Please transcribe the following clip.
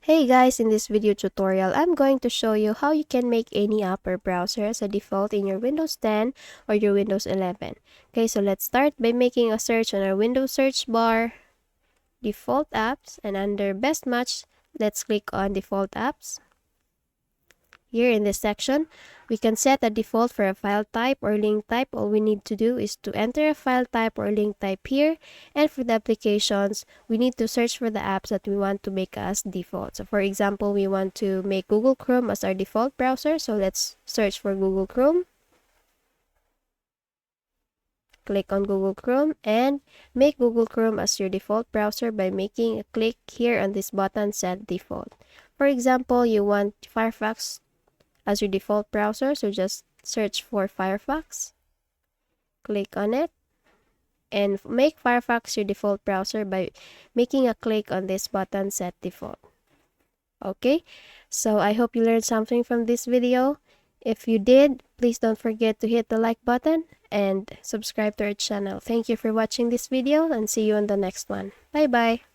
Hey guys, in this video tutorial, I'm going to show you how you can make any app or browser as a default in your Windows 10 or your Windows 11. Okay, so let's start by making a search on our Windows search bar, default apps, and under best match, let's click on default apps. Here in this section, we can set a default for a file type or link type. All we need to do is to enter a file type or link type here. And for the applications, we need to search for the apps that we want to make as default. So for example, we want to make Google Chrome as our default browser. So let's search for Google Chrome. Click on Google Chrome and make Google Chrome as your default browser by making a click here on this button, Set Default. For example, you want Firefox as your default browser, so just search for Firefox, click on it, and make Firefox your default browser by making a click on this button, Set Default. Okay, so I hope you learned something from this video. If you did, please don't forget to hit the like button and subscribe to our channel. Thank you for watching this video and see you on the next one. Bye bye.